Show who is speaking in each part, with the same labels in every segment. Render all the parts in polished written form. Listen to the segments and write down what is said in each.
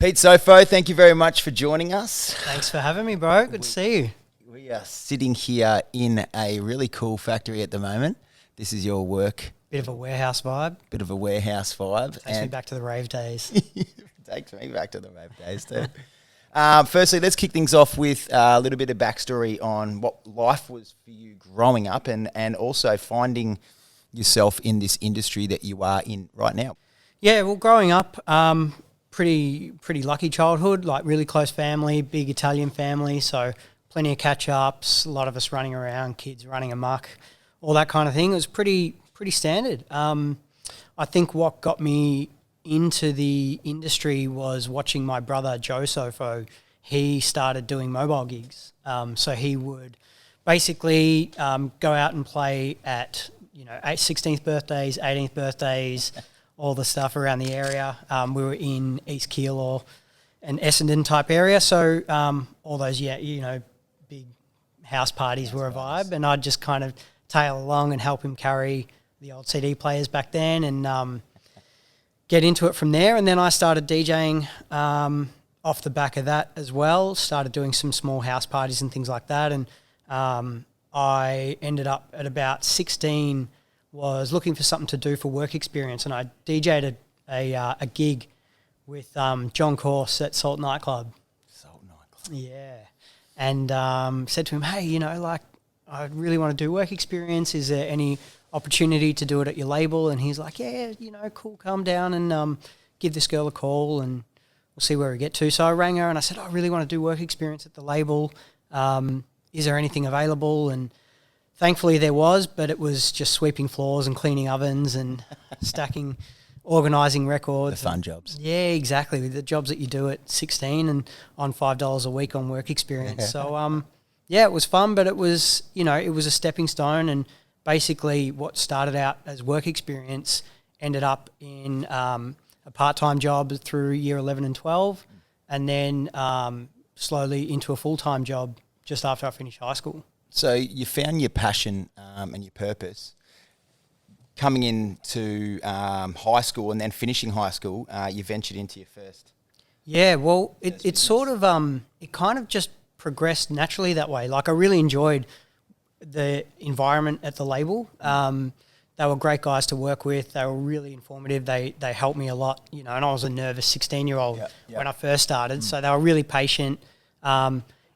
Speaker 1: Pete Sofo, thank you very much for joining us.
Speaker 2: Thanks for having me, bro. Good to see you.
Speaker 1: We are sitting here in a really cool factory at the moment. This is your work.
Speaker 2: Bit of a warehouse vibe.
Speaker 1: Takes
Speaker 2: me back to the rave days.
Speaker 1: Takes me back to the rave days too. Firstly, let's kick things off with a little bit of backstory on what life was for you growing up and also finding yourself in this industry that you are in right now.
Speaker 2: Yeah, well, growing up, pretty lucky childhood, like really close family, big Italian family, so plenty of catch-ups, a lot of us running around, kids running amok, all that kind of thing. It was pretty standard. I think what got me into the industry was watching my brother, Joe Sofo. He started doing mobile gigs. So he would basically go out and play at, 16th birthdays, 18th birthdays, all the stuff around the area. We were in East Keele or an Essendon type area. So all those, big house parties were a vibe. And I'd just kind of tail along and help him carry the old CD players back then and get into it from there. And then I started DJing off the back of that as well, started doing some small house parties and things like that. And I ended up at about 16, was looking for something to do for work experience. And I DJ'd a gig with John Course at Salt Nightclub. Yeah. And said to him, hey, I really want to do work experience. Is there any opportunity to do it at your label? And he's like, yeah, cool, come down and give this girl a call and we'll see where we get to. So I rang her and I said, I really want to do work experience at the label. Is there anything available? And thankfully there was, but it was just sweeping floors and cleaning ovens and organising records.
Speaker 1: The fun jobs.
Speaker 2: Yeah, exactly. The jobs that you do at 16 and on $5 a week on work experience. So, it was fun, but it was, it was a stepping stone, and basically what started out as work experience ended up in a part-time job through year 11 and 12, and then slowly into a full-time job just after I finished high school.
Speaker 1: So you found your passion and your purpose coming into high school, and then finishing high school, you ventured into your first. Yeah, well,
Speaker 2: it sort of, it kind of just progressed naturally that way. Like I really enjoyed the environment at the label. They were great guys to work with. They were really informative. They helped me a lot, and I was a nervous 16-year-old when I first started. So they were really patient.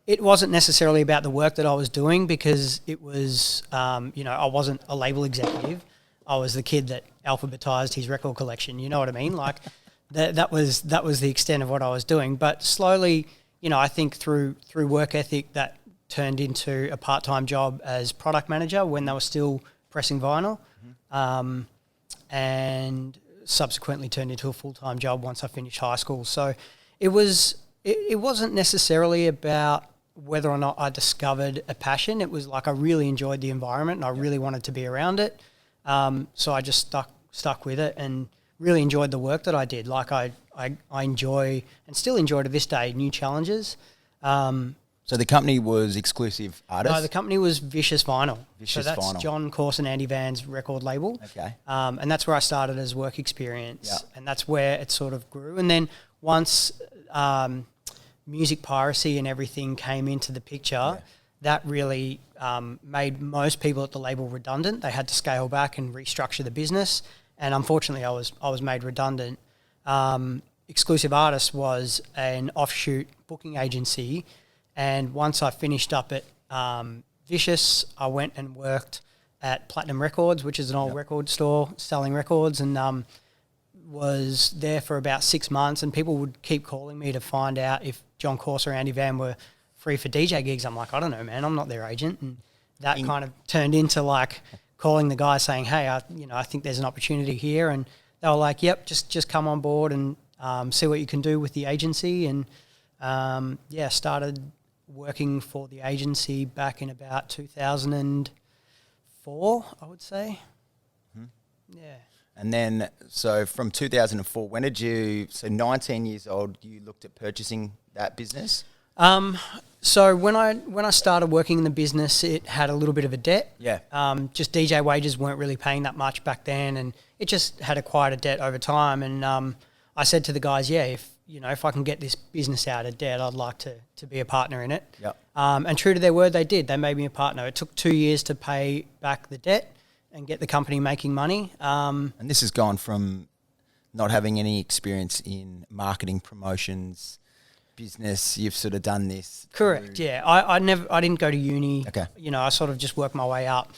Speaker 2: It wasn't necessarily about the work that I was doing because it was, I wasn't a label executive. I was the kid that alphabetized his record collection. You know what I mean? Like that was the extent of what I was doing. But slowly, I think through work ethic, that turned into a part-time job as product manager when they were still pressing vinyl, and subsequently turned into a full-time job once I finished high school. So it wasn't necessarily about whether or not I discovered a passion. It was like I really enjoyed the environment and I really wanted to be around it. So I just stuck with it and really enjoyed the work that I did. Like I enjoy and still enjoy to this day new challenges.
Speaker 1: So the company was Exclusive Artists?
Speaker 2: No, the company was Vicious Vinyl. So that's John Course and Andy Van's record label.
Speaker 1: Okay.
Speaker 2: And that's where I started as work experience, and that's where it sort of grew. And then once music piracy and everything came into the picture, that really made most people at the label redundant. They had to scale back and restructure the business, and unfortunately, I was made redundant. Exclusive Artists was an offshoot booking agency, and once I finished up at Vicious, I went and worked at Platinum Records, which is an old record store selling records, and was there for about 6 months, and people would keep calling me to find out if John Course or Andy Van were free for DJ gigs. I'm like, I don't know, man, I'm not their agent. And that kind of turned into like calling the guy saying, hey, I think there's an opportunity here. And they were like, yep, just come on board and see what you can do with the agency. And started working for the agency back in about 2004, I would say. Yeah.
Speaker 1: And then, so from 2004, when did you, so 19 years old, you looked at purchasing that business?
Speaker 2: So when I started working in the business, it had a little bit of a debt.
Speaker 1: Yeah.
Speaker 2: Just DJ wages weren't really paying that much back then, and it just had acquired a debt over time. And I said to the guys, if if I can get this business out of debt, I'd like to be a partner in it.
Speaker 1: Yep.
Speaker 2: And true to their word, they did. They made me a partner. It took 2 years to pay back the debt and get the company making money.
Speaker 1: And this has gone from not having any experience in marketing, promotions, business. You've sort of done this.
Speaker 2: Correct. Yeah. I didn't go to uni.
Speaker 1: Okay.
Speaker 2: I sort of just worked my way up.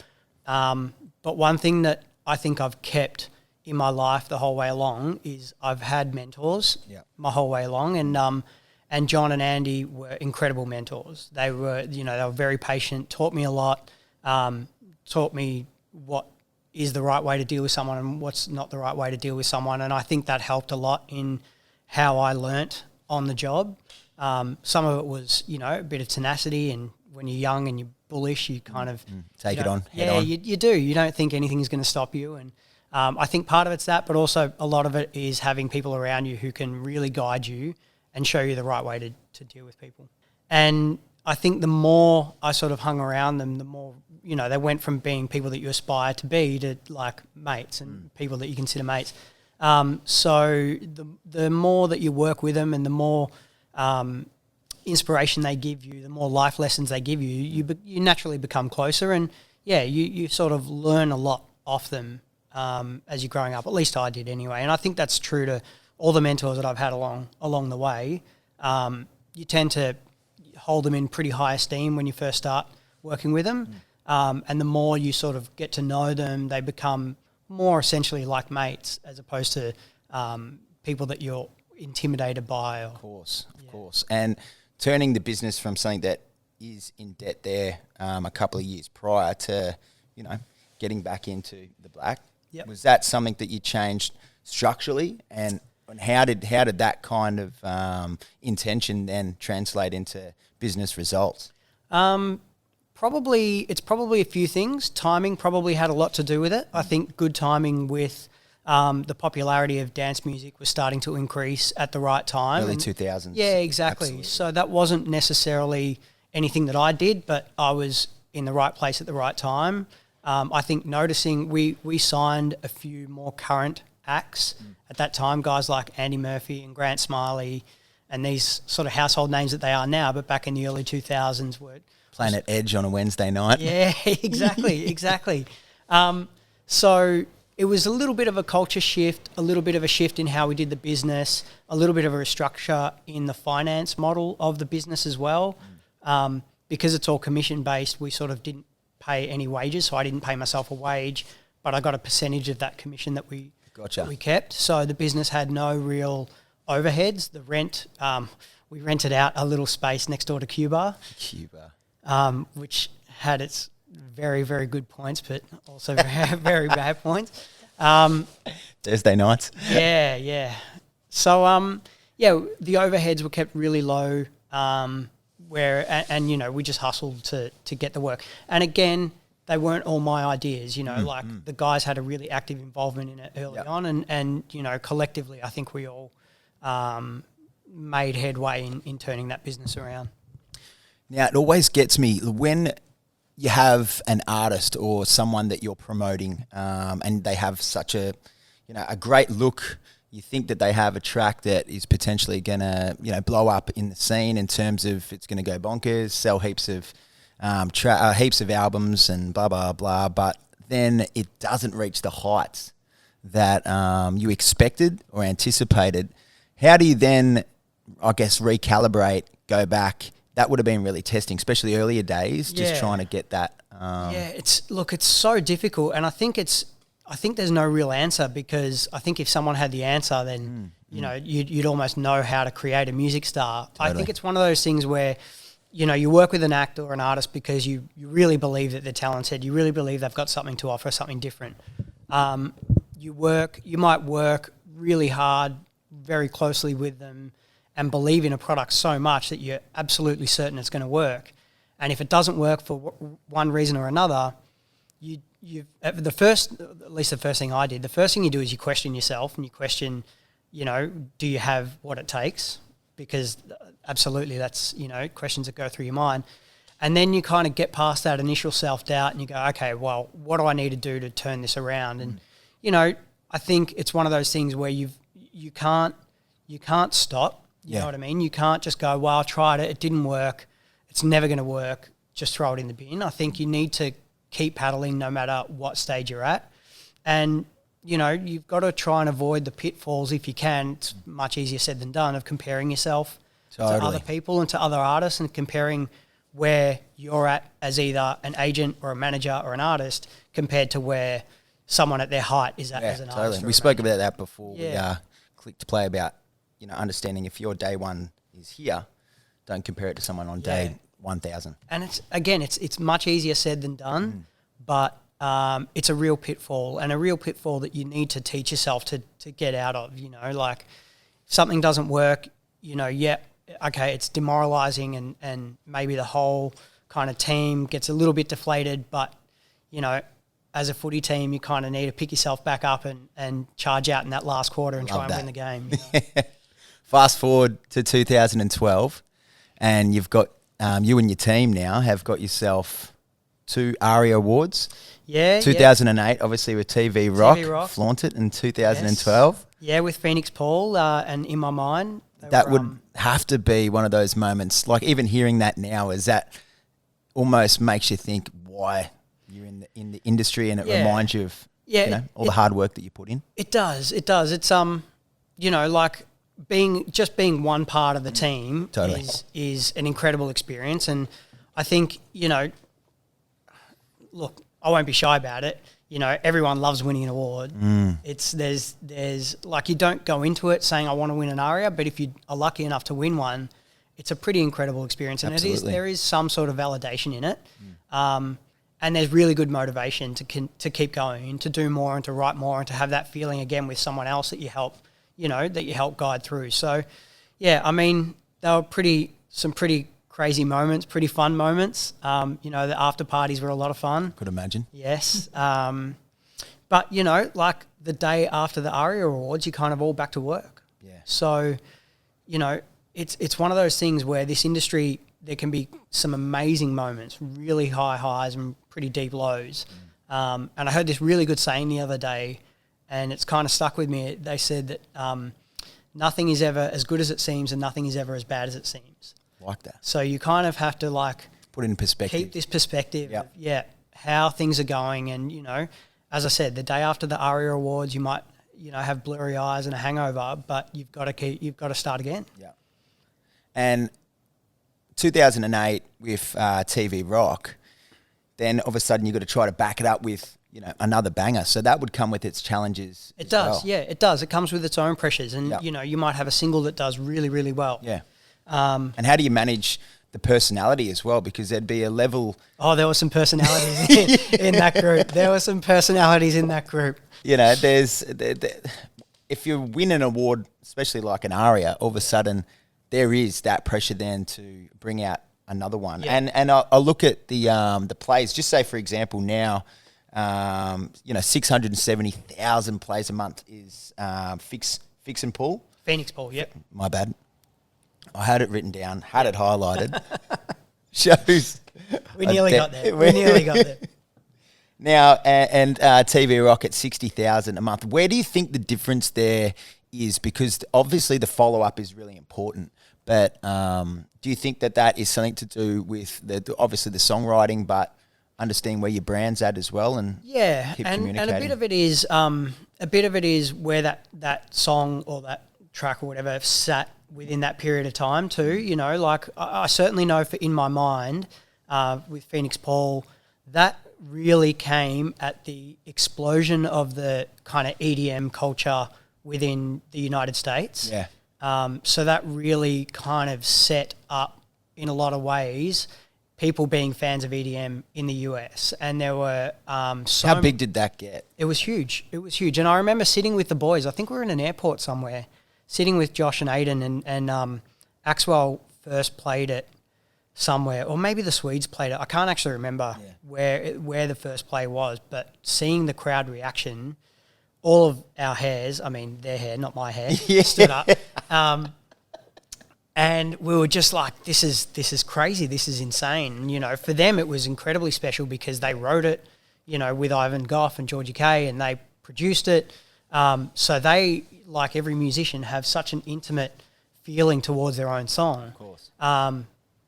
Speaker 2: But one thing that I think I've kept in my life the whole way along is I've had mentors my whole way along, and John and Andy were incredible mentors. They were, they were very patient, taught me a lot, taught me what is the right way to deal with someone and what's not the right way to deal with someone, and I think that helped a lot in how I learnt on the job. Some of it was, a bit of tenacity, and when you're young and you're bullish, you kind of
Speaker 1: take it on.
Speaker 2: Yeah, you do. You don't think anything's going to stop you, and I think part of it's that, but also a lot of it is having people around you who can really guide you and show you the right way to deal with people. And I think the more I sort of hung around them, the more, they went from being people that you aspire to be to like mates and people that you consider mates. So the more that you work with them and the more inspiration they give you, the more life lessons they give you, you naturally become closer, and you sort of learn a lot off them as you're growing up. At least I did anyway, and I think that's true to all the mentors that I've had along the way. You tend to hold them in pretty high esteem when you first start working with them, and the more you sort of get to know them, they become more essentially like mates as opposed to people that you're intimidated by. Of
Speaker 1: course. And turning the business from something that is in debt there a couple of years prior to, getting back into the black.
Speaker 2: Yep.
Speaker 1: Was that something that you changed structurally, and how did that kind of intention then translate into business results?
Speaker 2: It's probably a few things. Timing probably had a lot to do with it. I think good timing with the popularity of dance music was starting to increase at the right time.
Speaker 1: Early 2000s.
Speaker 2: Yeah, exactly.
Speaker 1: Absolutely.
Speaker 2: So that wasn't necessarily anything that I did, but I was in the right place at the right time. I think noticing we signed a few more current acts at that time, guys like Andy Murphy and Grant Smiley and these sort of household names that they are now, but back in the early 2000s were...
Speaker 1: Playing at Edge on a Wednesday night.
Speaker 2: Yeah, exactly. So it was a little bit of a culture shift, a little bit of a shift in how we did the business, a little bit of a restructure in the finance model of the business as well. Because it's all commission-based, we sort of didn't pay any wages, so I didn't pay myself a wage, but I got a percentage of that commission that we kept. So the business had no real overheads. The rent, we rented out a little space next door to Cuba, which had its very, very good points, but also very, very bad points.
Speaker 1: Thursday nights.
Speaker 2: Yeah. So, the overheads were kept really low, we just hustled to get the work. And again, they weren't all my ideas, the guys had a really active involvement in it early on, and collectively, I think we all made headway in turning that business around.
Speaker 1: Now, it always gets me when you have an artist or someone that you're promoting, and they have such a great look. You think that they have a track that is potentially going to, blow up in the scene in terms of it's going to go bonkers, sell heaps of albums and blah, blah, blah. But then it doesn't reach the heights that you expected or anticipated. How do you then, I guess, recalibrate, go back? That would have been really testing, especially earlier days, just trying to get that.
Speaker 2: It's so difficult, and I think there's no real answer, because I think if someone had the answer, then you'd almost know how to create a music star. Totally. I think it's one of those things where you work with an actor or an artist because you really believe that they're talented. You really believe they've got something to offer, something different. You might work really hard, very closely with them, and believe in a product so much that you're absolutely certain it's going to work. And if it doesn't work for one reason or another, the first thing I did, the first thing you do is you question yourself, and you question, do you have what it takes? Because absolutely, that's, questions that go through your mind. And then you kind of get past that initial self-doubt, and you go, okay, well, what do I need to do to turn this around? And, I think it's one of those things where you can't stop. You know what I mean? You can't just go, well, I tried it, it didn't work, it's never going to work, just throw it in the bin. I think you need to keep paddling no matter what stage you're at. And, you know, you've got to try and avoid the pitfalls if you can. It's much easier said than done, of comparing yourself to other people and to other artists, and comparing where you're at as either an agent or a manager or an artist compared to where someone at their height is at as an artist.
Speaker 1: We spoke about that before we clicked play about, you know, understanding if your day one is here, don't compare it to someone on day 1,000.
Speaker 2: And it's much easier said than done, but it's a real pitfall, and a real pitfall that you need to teach yourself to get out of. You know, like if something doesn't work, you know, it's demoralizing, and maybe the whole kind of team gets a little bit deflated, but, you know, as a footy team, you kind of need to pick yourself back up and charge out in that last quarter and try and win the game. You know?
Speaker 1: Fast forward to 2012, and you've got you and your team now have got yourself 2 Aria Awards.
Speaker 2: Yeah.
Speaker 1: 2008, obviously with TV Rock. Flaunt It in 2012.
Speaker 2: Yes. Yeah, with Feenixpawl, and In My Mind.
Speaker 1: That would have to be one of those moments. Like, even hearing that now, is that almost makes you think why you're in the industry, and it reminds you of you know, all the hard work that you put in. It does.
Speaker 2: It's you know, like being one part of the team is an incredible experience. And I think, you know, look, I won't be shy about it. You know, everyone loves winning an award. There's like, you don't go into it saying I want to win an Aria, but if you are lucky enough to win one, it's a pretty incredible experience. And there is some sort of validation in it. And there's really good motivation to keep going and to do more and to write more and to have that feeling again with someone else that you help guide through. So, yeah, I mean, they were some pretty crazy moments, pretty fun moments. You know, the after parties were a lot of fun.
Speaker 1: Could imagine.
Speaker 2: Yes. But, you know, like the day after the Aria Awards, you're kind of all back to work.
Speaker 1: Yeah.
Speaker 2: So, you know, it's one of those things where this industry, there can be some amazing moments, really high highs and pretty deep lows. And I heard this really good saying the other day, and it's kind of stuck with me. They said that nothing is ever as good as it seems, and nothing is ever as bad as it seems.
Speaker 1: Like that.
Speaker 2: So you kind of have to
Speaker 1: put it in perspective.
Speaker 2: Keep this perspective of, how things are going. And, you know, as I said, the day after the Aria Awards, you might, you know, have blurry eyes and a hangover, but you've got to start again.
Speaker 1: Yeah. And 2008 with TV Rock, then all of a sudden you've got to try to back it up with, you know, another banger. So that would come with its challenges.
Speaker 2: It does. It does. It comes with its own pressures. And, you know, you might have a single that does really, really well.
Speaker 1: Yeah. And how do you manage the personality as well? Because there'd be a level...
Speaker 2: Oh, there were some personalities in that group. There were some personalities in that group.
Speaker 1: You know, if you win an award, especially like an Aria, all of a sudden there is that pressure then to bring out another one. Yeah. And I look at the plays. Just say, for example, now, you know, 670,000 plays a month is Fix and Pull.
Speaker 2: Feenixpawl, yep.
Speaker 1: My bad. I had it written down, had it highlighted. Shows.
Speaker 2: We nearly got there.
Speaker 1: Now, and TV Rock at 60,000 a month. Where do you think the difference there is? Because obviously the follow-up is really important. But do you think that is something to do with obviously the songwriting, but understanding where your brand's at as well, and keep communicating?
Speaker 2: And a bit of it is where that song or that track or whatever sat within that period of time too. You know, like I certainly know for In My Mind with Feenixpawl, that really came at the explosion of the kind of EDM culture within the United States.
Speaker 1: Yeah.
Speaker 2: So that really kind of set up, in a lot of ways, people being fans of EDM in the US. And there were
Speaker 1: how big did that get?
Speaker 2: It was huge. It was huge. And I remember sitting with the boys. I think we were in an airport somewhere, sitting with Josh and Aiden, and Axwell first played it somewhere, or maybe the Swedes played it. I can't actually remember where the first play was, but seeing the crowd reaction, all of our hairs, I mean their hair, not my hair, stood up. And we were just like, this is crazy, this is insane. And, you know, for them it was incredibly special because they wrote it, you know, with Ivan Goff and Georgie Kay, and they produced it. So they, like every musician, have such an intimate feeling towards their own song.
Speaker 1: Of course.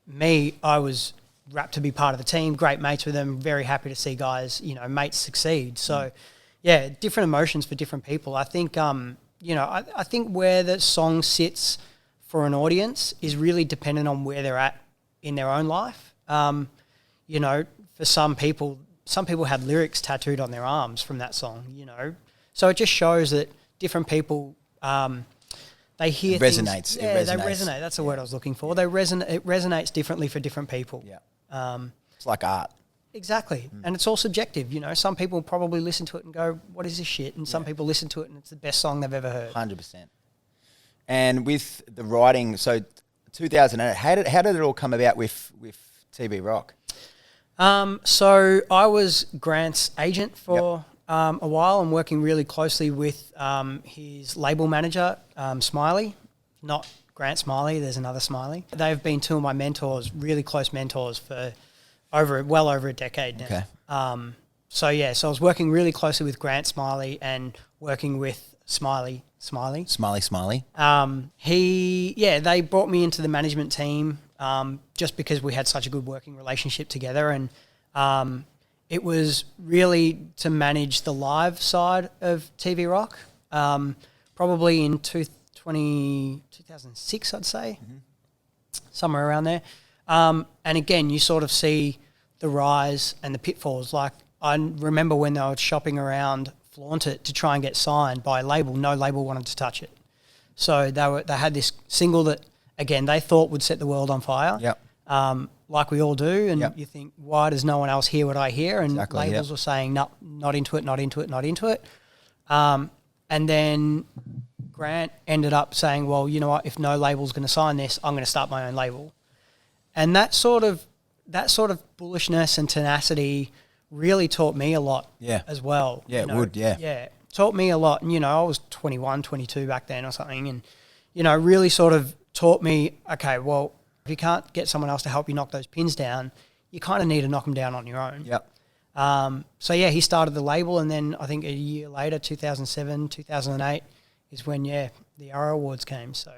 Speaker 2: Me, I was rapt to be part of the team, great mates with them, very happy to see guys, you know, mates succeed. So, yeah, different emotions for different people. I think, you know, I think where the song sits for an audience is really dependent on where they're at in their own life. You know, for some people had lyrics tattooed on their arms from that song, you know. So it just shows that different people, they hear
Speaker 1: it resonates.
Speaker 2: Things. Yeah, they resonate. That's the word I was looking for. It resonates differently for different people.
Speaker 1: Yeah. It's like art.
Speaker 2: Exactly. And it's all subjective, you know. Some people probably listen to it and go, what is this shit? And some people listen to it and it's the best song they've ever heard.
Speaker 1: 100%. And with the writing, so 2008, how did it all come about with TV Rock?
Speaker 2: So I was Grant's agent for a while and working really closely with his label manager, Smiley, not Grant Smiley, there's another Smiley. They've been two of my mentors, really close mentors for well over a decade now.
Speaker 1: Okay.
Speaker 2: So I was working really closely with Grant Smiley and working with Smiley. They brought me into the management team just because we had such a good working relationship together, and it was really to manage the live side of TV Rock, probably in 2006, I'd say, somewhere around there. And again, you sort of see the rise and the pitfalls. Like, I remember when they were shopping around Flaunt It to try and get signed by a label. No label wanted to touch it. So they had this single that, again, they thought would set the world on fire.
Speaker 1: Yep.
Speaker 2: Like we all do. And you think, why does no one else hear what I hear? And labels were saying, no, not into it, not into it, not into it. And then Grant ended up saying, well, you know what, if no label's going to sign this, I'm going to start my own label. And that sort of bullishness and tenacity really taught me a lot as well.
Speaker 1: Yeah, it would, yeah.
Speaker 2: Yeah, taught me a lot. And, you know, I was 21, 22 back then or something, and, you know, really sort of taught me, okay, well, if you can't get someone else to help you knock those pins down, you kind of need to knock them down on your own.
Speaker 1: Yep.
Speaker 2: He started the label, and then I think a year later, 2007, 2008, is when, the Aria Awards came. So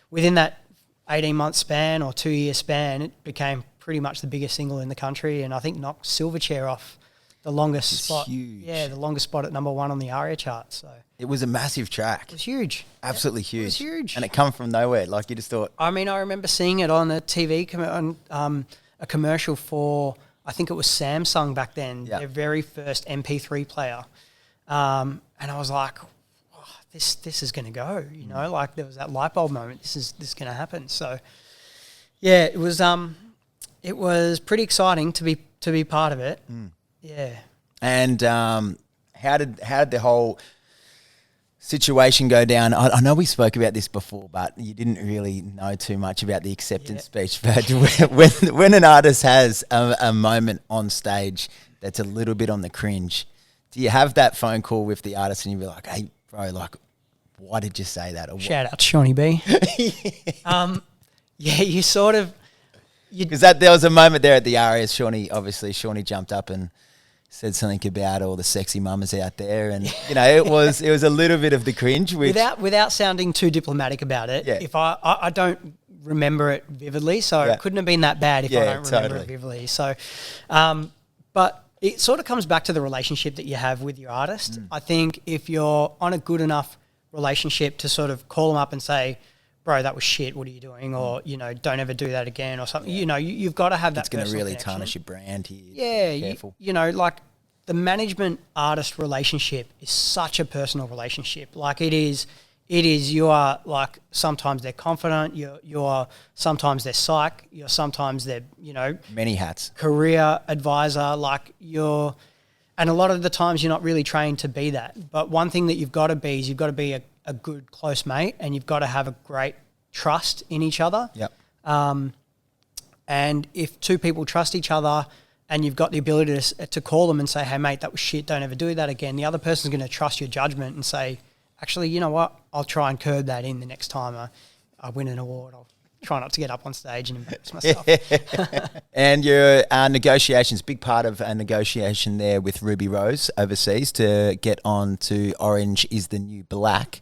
Speaker 2: within that 18-month span or 2-year span, it became pretty much the biggest single in the country, and I think knocked Silverchair off the longest spot.
Speaker 1: Huge.
Speaker 2: Yeah, the longest spot at number 1 on the Aria chart. So
Speaker 1: it was a massive track.
Speaker 2: It was huge.
Speaker 1: Absolutely huge.
Speaker 2: It was huge.
Speaker 1: And it come from nowhere. Like, you just thought...
Speaker 2: I mean, I remember seeing it on a TV, on a commercial for, I think it was Samsung back then, their very first MP3 player. And I was like, oh, this is going to go, you know, like there was that light bulb moment. This is going to happen. So, yeah, it was pretty exciting to be part of it. Yeah.
Speaker 1: And how did the whole situation go down? I know we spoke about this before, but you didn't really know too much about the acceptance speech. But when an artist has a moment on stage that's a little bit on the cringe, do you have that phone call with the artist and you be like, hey, bro, like, why did you say that? Or
Speaker 2: shout out to Shawnee B. You sort of...
Speaker 1: Because there was a moment there at the Aria, Shawnee jumped up and said something about all the sexy mamas out there, and you know, it was a little bit of the cringe.
Speaker 2: Without sounding too diplomatic about it, if I don't remember it vividly, so it couldn't have been that bad if I don't remember it vividly. So, but it sort of comes back to the relationship that you have with your artist. I think if you're on a good enough relationship to sort of call them up and say, bro, that was shit, what are you doing? Or, you know, don't ever do that again or something. You know, you've got to have that personal connection.
Speaker 1: It's going to really tarnish your brand here.
Speaker 2: Yeah.
Speaker 1: Careful.
Speaker 2: You know, like the management-artist relationship is such a personal relationship. Like it is, you are like, sometimes they're confident, you're sometimes they're psych, you're sometimes they're, you know.
Speaker 1: Many hats.
Speaker 2: Career advisor, like and a lot of the times you're not really trained to be that. But one thing that you've got to be is you've got to be a good close mate, and you've got to have a great trust in each other.
Speaker 1: Yep.
Speaker 2: And if two people trust each other and you've got the ability to call them and say, hey, mate, that was shit, don't ever do that again, the other person's going to trust your judgment and say, actually, you know what, I'll try and curb that in the next time I win an award. I'll try not to get up on stage and embarrass myself.
Speaker 1: And your negotiations, big part of a negotiation there with Ruby Rose overseas to get on to Orange is the New Black.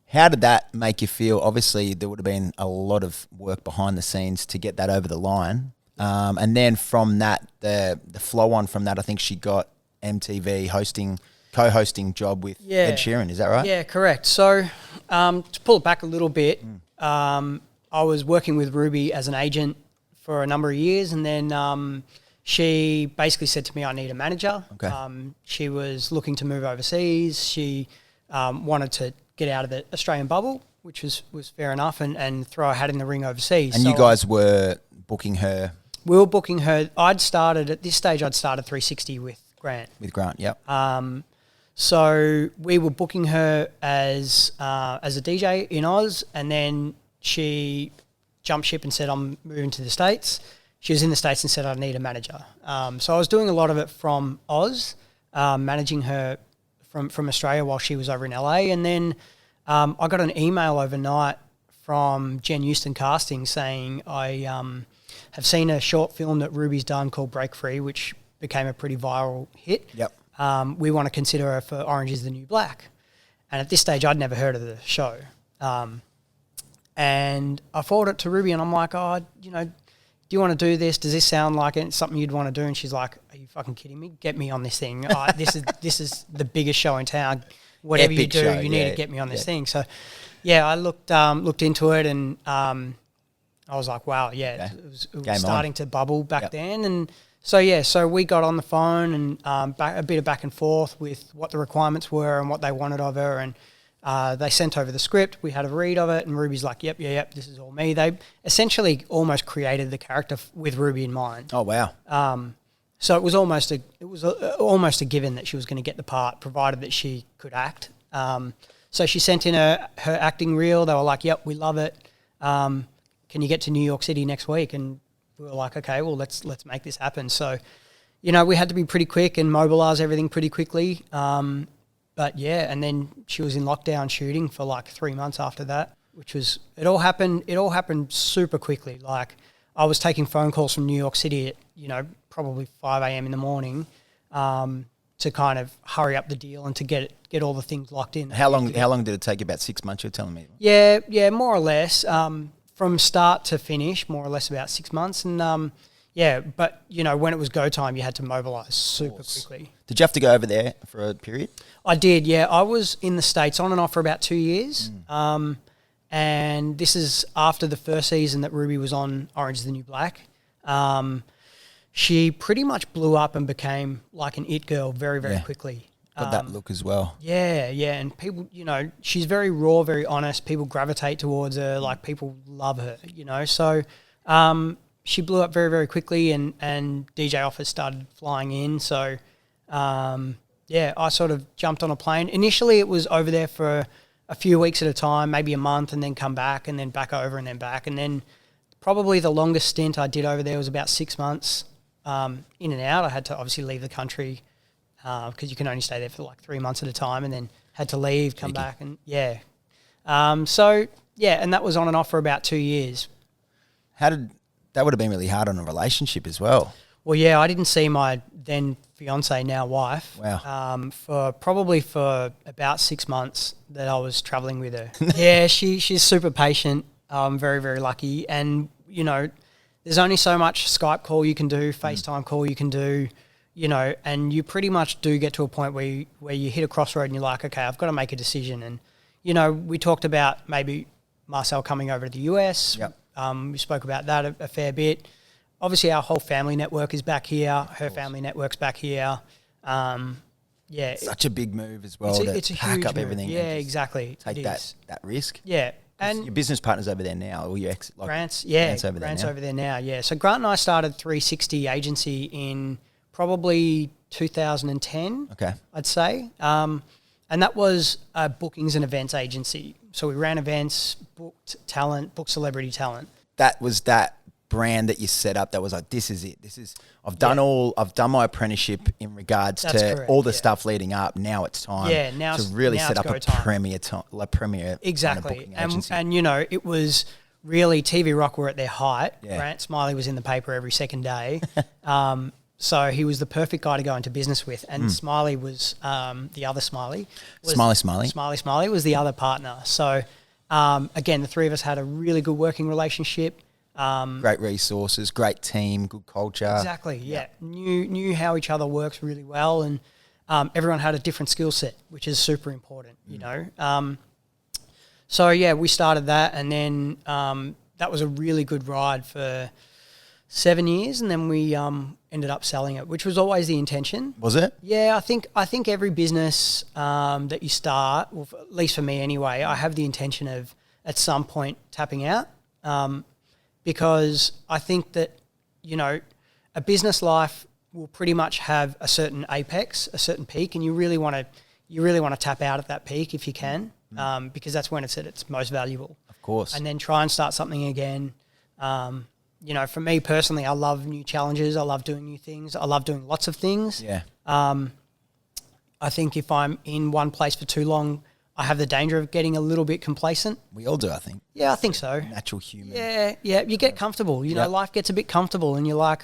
Speaker 1: How did that make you feel? Obviously, there would have been a lot of work behind the scenes to get that over the line. And then from that, the flow on from that, I think she got MTV co-hosting job with Ed Sheeran. Is that right?
Speaker 2: Yeah, correct. So to pull it back a little bit, I was working with Ruby as an agent for a number of years, and then she basically said to me, I need a manager.
Speaker 1: Okay.
Speaker 2: She was looking to move overseas. She wanted to get out of the Australian bubble, which was fair enough, and throw a hat in the ring overseas.
Speaker 1: And so you guys were booking her?
Speaker 2: We were booking her. At this stage, I'd started 360 with Grant.
Speaker 1: With Grant, yep.
Speaker 2: So we were booking her as a DJ in Oz, and then she jumped ship and said, I'm moving to the States. She was in the States and said, I need a manager. So I was doing a lot of it from Oz, managing her from Australia while she was over in LA. And then I got an email overnight from Jen Houston Casting saying, I have seen a short film that Ruby's done called Break Free, which became a pretty viral hit.
Speaker 1: Yep.
Speaker 2: We want to consider her for Orange is the New Black. And at this stage, I'd never heard of the show. And I forwarded it to Ruby, and I'm like, do you want to do this? Does this sound like it's something you'd want to do? And she's like, are you fucking kidding me? Get me on this thing. This is the biggest show in town. Whatever
Speaker 1: Epic
Speaker 2: you do,
Speaker 1: show,
Speaker 2: you need to get me on this thing. So, I looked into it, and I was like, wow, it was starting to bubble back then. And so we got on the phone and a bit of back and forth with what the requirements were and what they wanted of her. And they sent over the script. We had a read of it, and Ruby's like, yep, this is all me. They essentially almost created the character with Ruby in mind.
Speaker 1: Oh, wow.
Speaker 2: So it was almost a given that she was going to get the part, provided that she could act. So she sent in her acting reel. They were like, yep, we love it. Can you get to New York City next week? And we were like, okay, well, let's make this happen. So, we had to be pretty quick and mobilise everything pretty quickly. And then she was in lockdown shooting for like 3 months after that, it all happened super quickly. Like, I was taking phone calls from New York City at, probably 5 a.m. in the morning to kind of hurry up the deal and to get all the things locked in.
Speaker 1: How long did it take? About 6 months, you're telling me?
Speaker 2: Yeah, more or less. From start to finish, more or less about 6 months. And but when it was go time, you had to mobilise super quickly.
Speaker 1: Did you have to go over there for a period?
Speaker 2: I did, yeah. I was in the States on and off for about 2 years. And this is after the first season that Ruby was on Orange is the New Black. She pretty much blew up and became like an it girl very, very quickly.
Speaker 1: Got that look as well.
Speaker 2: Yeah. And people, she's very raw, very honest. People gravitate towards her. Like, people love her, So she blew up very, very quickly, and DJ offers started flying in. So, I sort of jumped on a plane. Initially, it was over there for a few weeks at a time, maybe a month, and then come back, and then back over, and then back. And then probably the longest stint I did over there was about 6 months in and out. I had to obviously leave the country because you can only stay there for like 3 months at a time, and then had to leave, come back, and and that was on and off for about 2 years.
Speaker 1: That would have been really hard on a relationship as well.
Speaker 2: Well, yeah, I didn't see my then fiance, now wife,
Speaker 1: Wow.
Speaker 2: for about 6 months that I was traveling with her. Yeah, she's super patient. I'm very, very lucky. And, there's only so much Skype call you can do, FaceTime call you can do, and you pretty much do get to a point where you hit a crossroad and you're like, okay, I've got to make a decision. And, we talked about maybe Marcel coming over to the US.
Speaker 1: Yep.
Speaker 2: We spoke about that a fair bit. Obviously, our whole family network is back here. Her family network's back here.
Speaker 1: Such a big move as well
Speaker 2: it's
Speaker 1: to
Speaker 2: a
Speaker 1: pack
Speaker 2: huge
Speaker 1: up
Speaker 2: move.
Speaker 1: everything.
Speaker 2: Yeah, exactly.
Speaker 1: Take that risk.
Speaker 2: Yeah. And
Speaker 1: your business partner's over there now, or your ex? Like,
Speaker 2: Grant's over there now. Yeah. So Grant and I started 360 Agency in probably 2010.
Speaker 1: Okay.
Speaker 2: I'd say. And that was a bookings and events agency. So we ran events, booked celebrity talent.
Speaker 1: That was that brand that you set up that was like, this is it. I've done my apprenticeship in regards to
Speaker 2: correct,
Speaker 1: all the stuff leading up. Now it's time to really set up a premier
Speaker 2: exactly.
Speaker 1: booking agency.
Speaker 2: And it was really TV Rock were at their height. Grant Smiley was in the paper every second day. So he was the perfect guy to go into business with. And Smiley was the other Smiley. Smiley was the other partner. So, again, the three of us had a really good working relationship.
Speaker 1: Great resources, great team, good culture.
Speaker 2: Exactly, yeah. Knew how each other works really well, and everyone had a different skill set, which is super important, you know. So, yeah, we started that, and then that was a really good ride for 7 years, and then we ended up selling it, which was always the intention.
Speaker 1: Was it?
Speaker 2: Yeah, I think every business that you start, well, at least for me anyway, I have the intention of at some point tapping out, because I think that, you know, a business life will pretty much have a certain apex, a certain peak, and you really want to tap out at that peak if you can, because that's when it's at its most valuable.
Speaker 1: Of course.
Speaker 2: And then try and start something again. You know, for me personally, I love new challenges. I love doing new things. I love doing lots of things.
Speaker 1: Yeah.
Speaker 2: I think if I'm in one place for too long, I have the danger of getting a little bit complacent.
Speaker 1: We all do, I think.
Speaker 2: Yeah, I think so.
Speaker 1: Natural human.
Speaker 2: Yeah. You get comfortable. You know, life gets a bit comfortable, and you're like,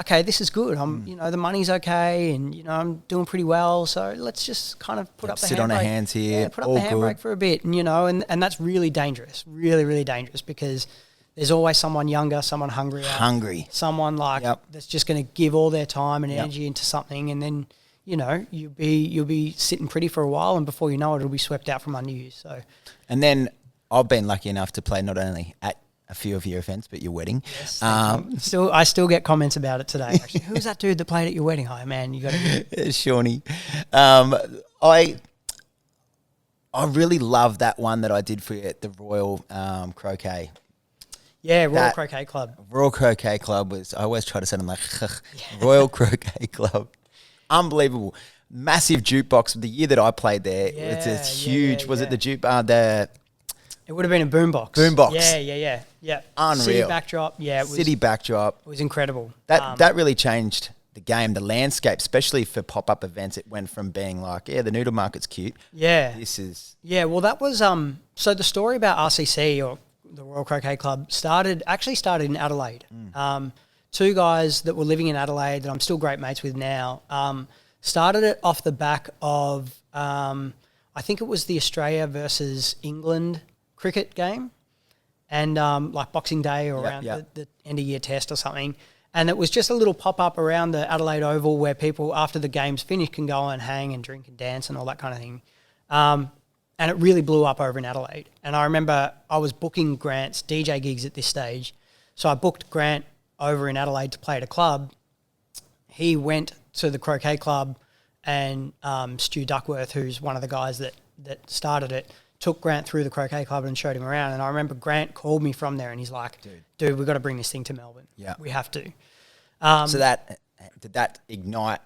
Speaker 2: okay, this is good. You know, the money's okay, and you know, I'm doing pretty well. So let's just kind of put up the handbrake.
Speaker 1: Sit on our hands here.
Speaker 2: Yeah, put up the handbrake for a bit, and you know, and that's really dangerous. Really, really dangerous, because there's always someone younger, someone hungrier, someone like that's just going to give all their time and energy into something, and then, you know, you'll be sitting pretty for a while, and before you know it, it'll be swept out from under you. So, and
Speaker 1: then I've been lucky enough to play not only at a few of your events, but your wedding.
Speaker 2: Yes, I still get comments about it today. Actually, who's that dude that played at your wedding? Oh man, you got to
Speaker 1: Seani. I really love that one that I did for you at the Royal Croquet.
Speaker 2: Yeah, Royal Croquet Club.
Speaker 1: Royal Croquet Club was, I always try to say them like, Royal Croquet Club. Unbelievable. Massive jukebox. The year that I played there, it's huge. Was it the juke?
Speaker 2: It would have been a boombox.
Speaker 1: Boombox.
Speaker 2: Yeah.
Speaker 1: Unreal.
Speaker 2: City backdrop. Yeah, it was.
Speaker 1: City backdrop.
Speaker 2: It was incredible.
Speaker 1: That really changed the game, the landscape, especially for pop-up events. It went from being like, the noodle market's cute.
Speaker 2: Yeah.
Speaker 1: This is...
Speaker 2: Yeah, well, that was... So the story about RCC, or the Royal Croquet Club, started in Adelaide. Two guys that were living in Adelaide that I'm still great mates with now, started it off the back of, I think it was the Australia versus England cricket game, and like Boxing Day or around the end of year test or something. And it was just a little pop-up around the Adelaide Oval where people, after the game's finished, can go and hang and drink and dance and all that kind of thing. And it really blew up over in Adelaide. And I remember I was booking Grant's DJ gigs at this stage. So I booked Grant over in Adelaide to play at a club. He went to the Croquet Club, and Stu Duckworth, who's one of the guys that started it, took Grant through the Croquet Club and showed him around. And I remember Grant called me from there, and he's like, dude, we've got to bring this thing to Melbourne. Yeah. We have to.
Speaker 1: So did that ignite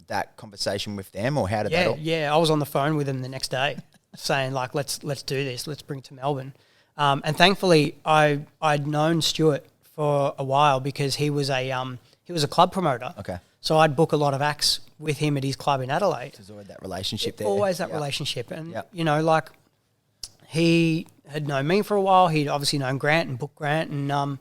Speaker 1: that conversation with them, or how did that all...
Speaker 2: Yeah, I was on the phone with them the next day saying, like, let's do this. Let's bring it to Melbourne. And thankfully, I'd known Stuart for a while, because he was a club promoter. Okay. So I'd book a lot of acts with him at his club in Adelaide.
Speaker 1: There's always that relationship there.
Speaker 2: Always that relationship. And, you know, like, he had known me for a while. He'd obviously known Grant and booked Grant. And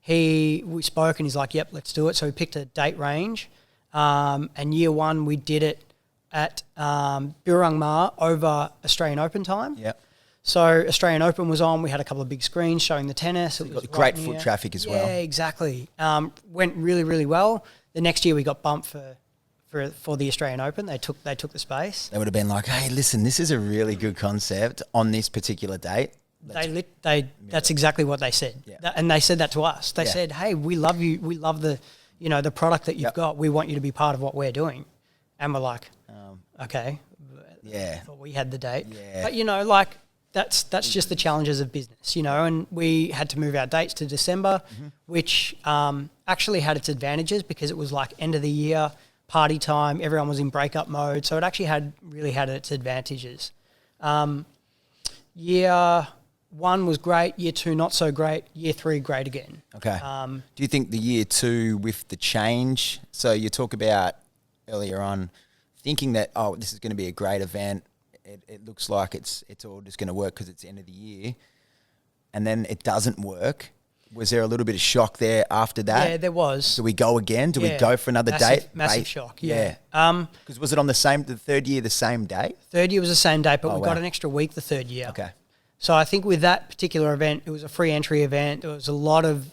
Speaker 2: we spoke, and he's like, yep, let's do it. So we picked a date range. And year one, we did it at Burrung Ma over Australian Open time. Yep. So Australian Open was on. We had a couple of big screens showing the tennis. It was
Speaker 1: great foot traffic as well.
Speaker 2: Yeah, exactly. Went really, really well. The next year we got bumped for the Australian Open. They took the space.
Speaker 1: They would have been like, hey, listen, this is a really good concept on this particular date.
Speaker 2: That's exactly what they said. Yeah. And they said that to us. They said, hey, we love you. We love the product that you've got. We want you to be part of what we're doing. And we're like, okay. Yeah. I thought we had the date. Yeah. But, you know, like, that's just the challenges of business, you know, and we had to move our dates to December, which actually had its advantages, because it was like end of the year, party time, everyone was in breakup mode. So it actually really had its advantages. Year one was great, year two not so great, year three great again.
Speaker 1: Okay. Do you think the year two with the change, so you talk about earlier on thinking that, this is going to be a great event, it looks like it's all just going to work because it's the end of the year, and then it doesn't work. Was there a little bit of shock there after that?
Speaker 2: Yeah, there was.
Speaker 1: Do we go again? Do we go for another date?
Speaker 2: Massive shock,
Speaker 1: Yeah. Because was it on the third year, the same day?
Speaker 2: Third year was the same day, but we got an extra week the third year.
Speaker 1: Okay.
Speaker 2: So I think with that particular event, it was a free entry event. There was a lot of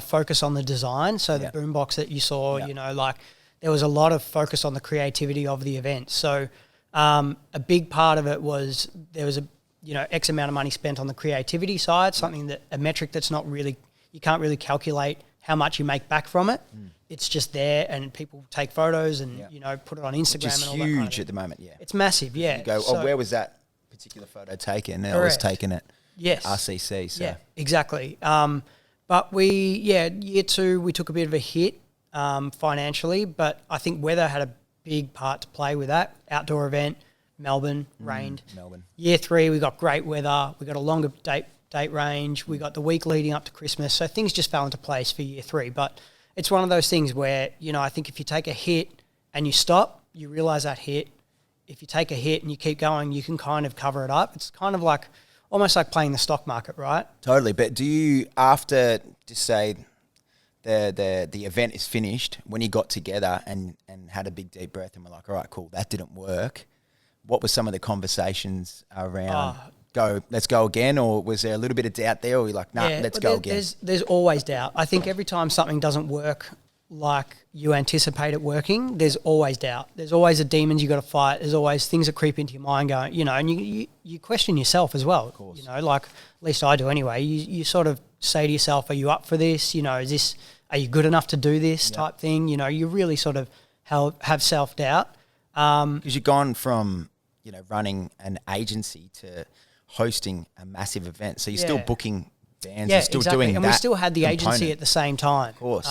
Speaker 2: focus on the design. So the boombox that you saw, there was a lot of focus on the creativity of the event. So a big part of it was there was X amount of money spent on the creativity side, a metric that's not really, you can't really calculate how much you make back from it. It's just there, and people take photos and, put it on Instagram.
Speaker 1: Which is
Speaker 2: and all that
Speaker 1: huge
Speaker 2: kind of thing.
Speaker 1: at the moment,
Speaker 2: It's massive, yeah.
Speaker 1: You go, where was that particular photo taken? I was taken at RCC. So.
Speaker 2: Yeah, exactly. But year two, we took a bit of a hit financially, but I think weather had a big part to play with that. Outdoor event, Melbourne, rained.
Speaker 1: Melbourne.
Speaker 2: Year three, we got great weather. We got a longer date range. We got the week leading up to Christmas. So things just fell into place for year three. But it's one of those things where, I think if you take a hit and you stop, you realise that hit. If you take a hit and you keep going, you can kind of cover it up. It's kind of like almost like playing the stock market, right?
Speaker 1: Totally. But do you, after just say the event is finished, when you got together and had a big deep breath and were like, all right, cool, that didn't work, what were some of the conversations around let's go again? Or was there a little bit of doubt there? Or were you like, let's go again?
Speaker 2: There's always doubt. I think every time something doesn't work like you anticipate it working, there's always doubt. There's always the demons you got to fight. There's always things that creep into your mind going, and you question yourself as well. Of course. Like at least I do anyway. You sort of say to yourself, are you up for this? Are you good enough to do this type thing? You really sort of have self-doubt.
Speaker 1: Because you've gone from, running an agency to hosting a massive event. So you're still booking bands, you're still doing
Speaker 2: and
Speaker 1: that.
Speaker 2: And we still had the
Speaker 1: component.
Speaker 2: agency at the same time.
Speaker 1: Of course.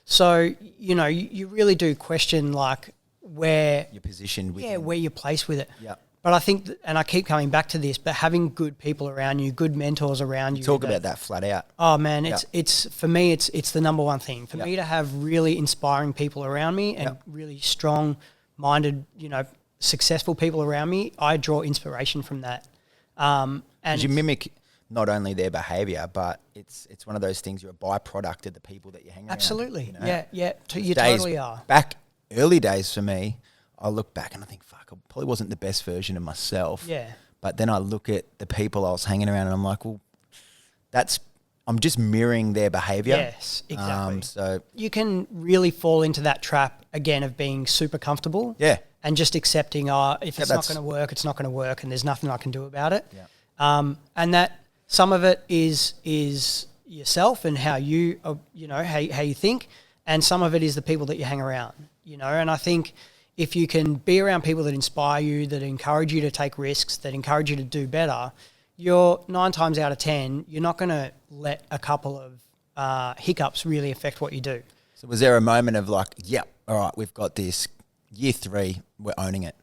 Speaker 2: So, you really do question like where
Speaker 1: your position with
Speaker 2: where you're placed with it.
Speaker 1: Yeah.
Speaker 2: But I think, and I keep coming back to this, but having good people around you, good mentors around you.
Speaker 1: Talk about that flat out.
Speaker 2: Oh man, it's for me, it's the number one thing. For me to have really inspiring people around me and really strong-minded, successful people around me, I draw inspiration from that. And
Speaker 1: you mimic not only their behaviour, but it's one of those things, you're a byproduct of the people that you hang around.
Speaker 2: Absolutely. You totally are.
Speaker 1: Back early days for me, I look back and I think, fuck, I probably wasn't the best version of myself.
Speaker 2: Yeah.
Speaker 1: But then I look at the people I was hanging around and I'm like, well, I'm just mirroring their behaviour.
Speaker 2: Yes, exactly.
Speaker 1: So
Speaker 2: you can really fall into that trap again of being super comfortable.
Speaker 1: Yeah.
Speaker 2: And just accepting, if it's not going to work, it's not going to work, and there's nothing I can do about it.
Speaker 1: Yeah.
Speaker 2: And that some of it is yourself and how you, how you think, and some of it is the people that you hang around. And I think if you can be around people that inspire you, that encourage you to take risks, that encourage you to do better, you're 9 times out of 10, you're not going to let a couple of hiccups really affect what you do.
Speaker 1: So was there a moment of like, all right, we've got this. Year 3, we're owning it.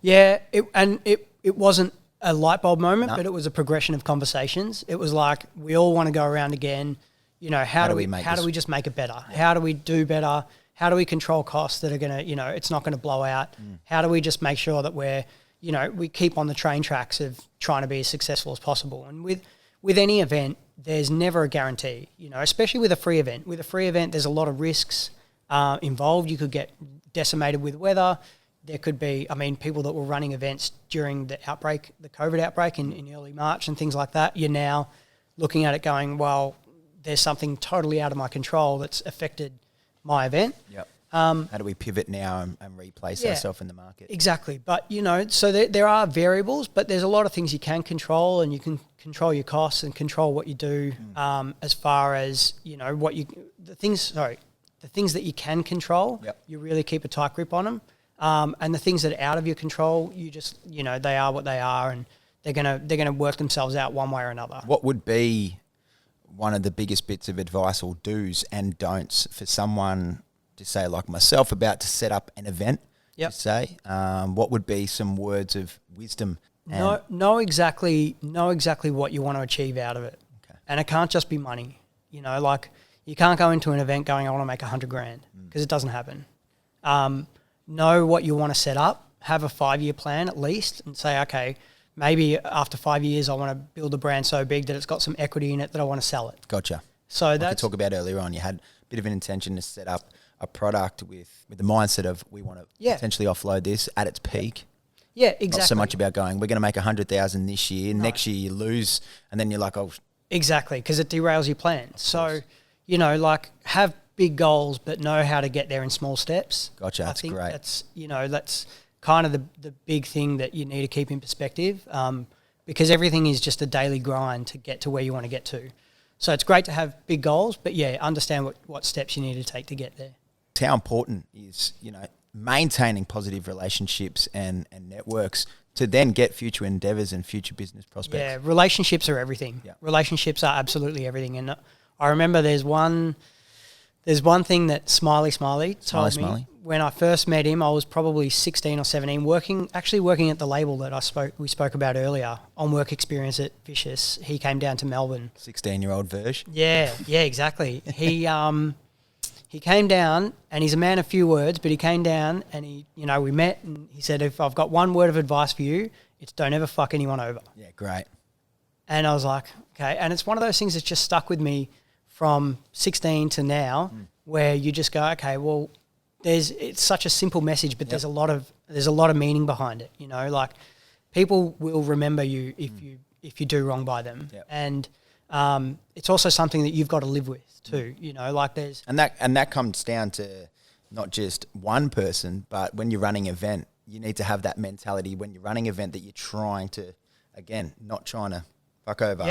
Speaker 2: Yeah, it wasn't a light bulb moment, but it was a progression of conversations. It was like, we all want to go around again. How do we just make it better? Yeah. How do we do better? How do we control costs that are going to, it's not going to blow out? How do we just make sure that we're, we keep on the train tracks of trying to be as successful as possible? And with any event, there's never a guarantee, especially with a free event. With a free event, there's a lot of risks involved. You could get decimated with weather. There could be, people that were running events during the COVID outbreak in early March and things like that. You're now looking at it going, well, there's something totally out of my control that's affected my event.
Speaker 1: Yep. How do we pivot now and replace ourselves in the market?
Speaker 2: Exactly. But, so there are variables, but there's a lot of things you can control, and you can control your costs and control what you do as far as, the things that you can control, you really keep a tight grip on them. And the things that are out of your control, you just, they are what they are, and they're gonna work themselves out one way or another. What
Speaker 1: would be one of the biggest bits of advice or do's and don'ts for someone to say, like myself, about to set up an event? To say, what would be some words of wisdom?
Speaker 2: Know exactly what you want to achieve out of it, and it can't just be money. You can't go into an event going, I want to make $100,000, because it doesn't happen. Know what you want to set up, have a 5-year plan at least, and say, okay, maybe after 5 years I want to build a brand so big that it's got some equity in it that I want to sell it.
Speaker 1: Gotcha.
Speaker 2: So
Speaker 1: like you
Speaker 2: that's
Speaker 1: talked about earlier on, you had a bit of an intention to set up a product with the mindset of we want to potentially offload this at its peak.
Speaker 2: yeah, exactly.
Speaker 1: Not so much about going, we're going to make 100,000 this year. No. Next year you lose, and then you're like, oh.
Speaker 2: Exactly, because it derails your plan. So, you know, like have big goals, but know how to get there in small steps.
Speaker 1: Gotcha, that's great.
Speaker 2: That's, you know, that's kind of the big thing that you need to keep in perspective, because everything is just a daily grind to get to where you want to get to. So it's great to have big goals, but yeah, understand what steps you need to take to get there.
Speaker 1: How important is, you know, maintaining positive relationships and networks to then get future endeavours and future business prospects?
Speaker 2: Yeah, relationships are everything. Yeah. Relationships are absolutely everything. And I remember there's one thing that Smiley told me when I first met him. I was probably 16 or 17, working at the label that we spoke about earlier on work experience at Vicious. He came down to Melbourne.
Speaker 1: 16-year-old Verge.
Speaker 2: Yeah, exactly. He came down, and he's a man of few words, but he came down and we met, and he said, if I've got one word of advice for you, it's don't ever fuck anyone over. Yeah,
Speaker 1: great.
Speaker 2: And I was like, okay. And it's one of those things that's just stuck with me from 16 to now, where you just go, okay, well, it's such a simple message, but there's a lot of meaning behind it. You know, like people will remember you if you do wrong by them, and it's also something that you've got to live with too. You know, like there's
Speaker 1: and that comes down to not just one person, but when you're running an event, you need to have that mentality when you're running an event that you're trying to, again, not trying to fuck over.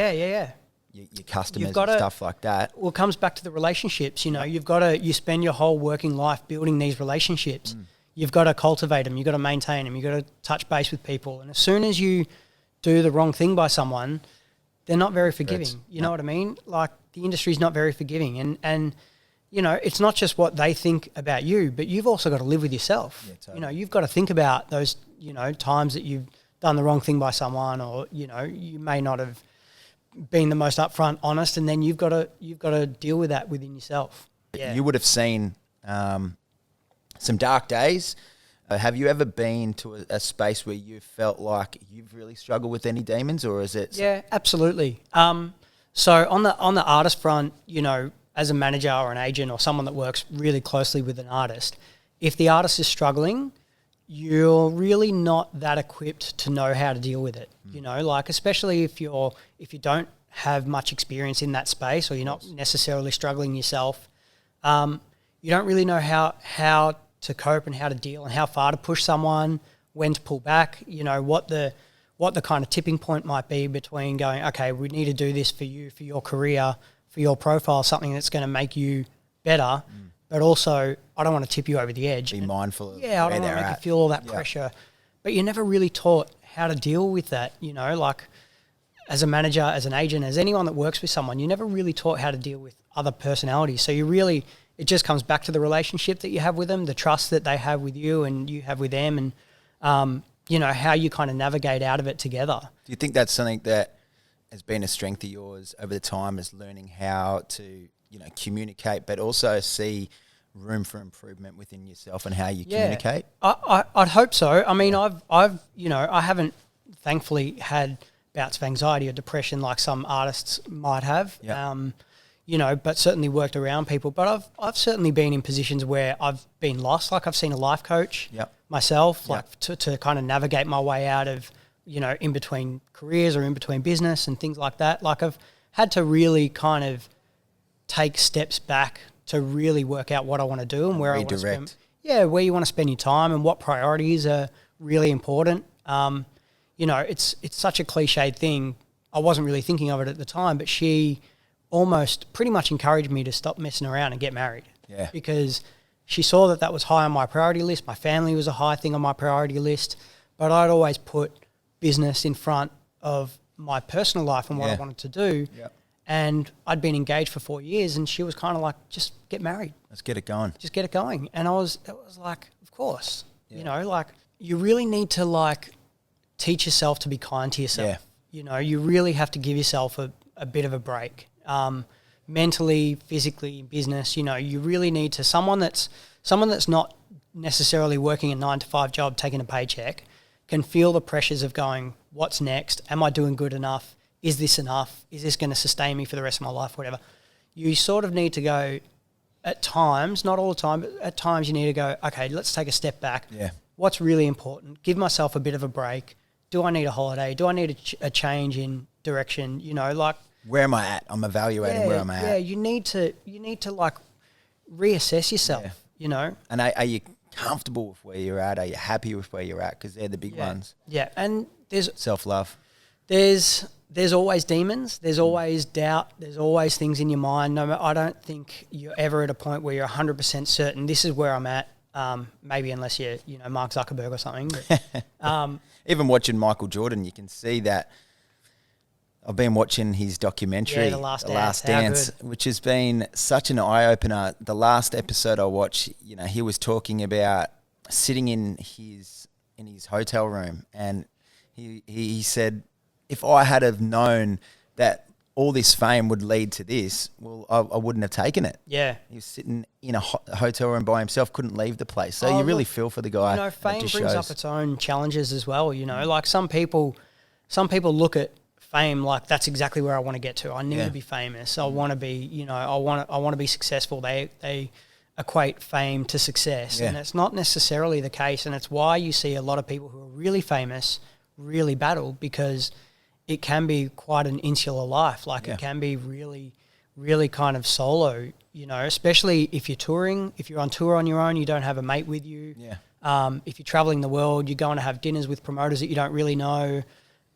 Speaker 1: Your customers and stuff like that.
Speaker 2: Well, it comes back to the relationships. You know, you spend your whole working life building these relationships. You've got to cultivate them. You've got to maintain them. You've got to touch base with people. And as soon as you do the wrong thing by someone, they're not very forgiving. You know what I mean? Like the industry's not very forgiving. And you know, it's not just what they think about you, but you've also got to live with yourself. Yeah, totally. You know, you've got to think about those, you know, times that you've done the wrong thing by someone, or, you know, you may not have been the most upfront, honest, and then you've got to deal with that within yourself. Yeah.
Speaker 1: You would have seen some dark days. Have you ever been to a space where you felt like you've really struggled with any demons, or is it?
Speaker 2: Yeah, absolutely. So on the artist front, you know, as a manager or an agent or someone that works really closely with an artist, if the artist is struggling, you're really not that equipped to know how to deal with it. You know, like especially if you don't have much experience in that space, or you're not necessarily struggling yourself, you don't really know how to cope and how to deal and how far to push someone, when to pull back, you know, what the kind of tipping point might be between going, okay, we need to do this for you, for your career, for your profile, something that's going to make you better, but also I don't want to tip you over the edge.
Speaker 1: Be mindful of
Speaker 2: I don't want to make you feel all that pressure. But you're never really taught how to deal with that, you know, like as a manager, as an agent, as anyone that works with someone, you're never really taught how to deal with other personalities. So it just comes back to the relationship that you have with them, the trust that they have with you and you have with them, and, you know, how you kind of navigate out of it together.
Speaker 1: Do you think that's something that has been a strength of yours over the time, is learning how to, you know, communicate, but also see room for improvement within yourself and how you communicate?
Speaker 2: I'd hope so. I mean, I've you know, I haven't thankfully had bouts of anxiety or depression like some artists might have. You know, but certainly worked around people. But I've certainly been in positions where I've been lost. Like I've seen a life coach myself, like to kind of navigate my way out of, you know, in between careers or in between business and things like that. Like I've had to really kind of take steps back to really work out what I want to do and where I want to spend. Yeah, where you want to spend your time and what priorities are really important. You know, it's such a cliched thing. I wasn't really thinking of it at the time, but she almost pretty much encouraged me to stop messing around and get married. Yeah. Because she saw that was high on my priority list. My family was a high thing on my priority list, but I'd always put business in front of my personal life and what I wanted to do. Yep. And I'd been engaged for 4 years, and she was kind of like, just get married.
Speaker 1: Let's get it going.
Speaker 2: Just get it going. And it was like, of course, you know, like you really need to like teach yourself to be kind to yourself. Yeah. You know, you really have to give yourself a bit of a break. Mentally, physically, in business, you know, you really need to someone that's not necessarily working a 9-to-5 job, taking a paycheck, can feel the pressures of going, what's next? Am I doing good enough? Is this enough? Is this going to sustain me for the rest of my life? Whatever. you sort of need to go at times, not all the time, but at times you need to go, okay, let's take a step back.
Speaker 1: Yeah.
Speaker 2: What's really important? Give myself a bit of a break. Do I need a holiday? Do I need a change in direction? You know, like,
Speaker 1: where am I at? I'm evaluating where I'm at.
Speaker 2: Yeah, you need to like reassess yourself, you know.
Speaker 1: And are you comfortable with where you're at? Are you happy with where you're at? Because they're the big ones.
Speaker 2: Yeah, and there's
Speaker 1: self-love.
Speaker 2: There's always demons. There's always doubt. There's always things in your mind. I don't think you're ever at a point where you're 100% certain this is where I'm at. Maybe unless you're, Mark Zuckerberg or something. But,
Speaker 1: even watching Michael Jordan, you can see that. I've been watching his documentary,
Speaker 2: The Last
Speaker 1: Dance, which has been such an eye-opener. The last episode I watched, he was talking about sitting in his hotel room, and he said, if I had have known that all this fame would lead to this, well, I wouldn't have taken it.
Speaker 2: Yeah.
Speaker 1: He was sitting in a hotel room by himself, couldn't leave the place. So you really feel for the guy.
Speaker 2: Fame brings up its own challenges as well. Like some people look at fame like that's exactly where I want to get to. I need to be famous. I want to be, I want to be successful. They equate fame to success, and it's not necessarily the case. And it's why you see a lot of people who are really famous really battle, because it can be quite an insular life. Like it can be really, really kind of solo, especially if you're touring. If you're on tour on your own, you don't have a mate with you.
Speaker 1: Yeah.
Speaker 2: If you're traveling the world, you're going to have dinners with promoters that you don't really know.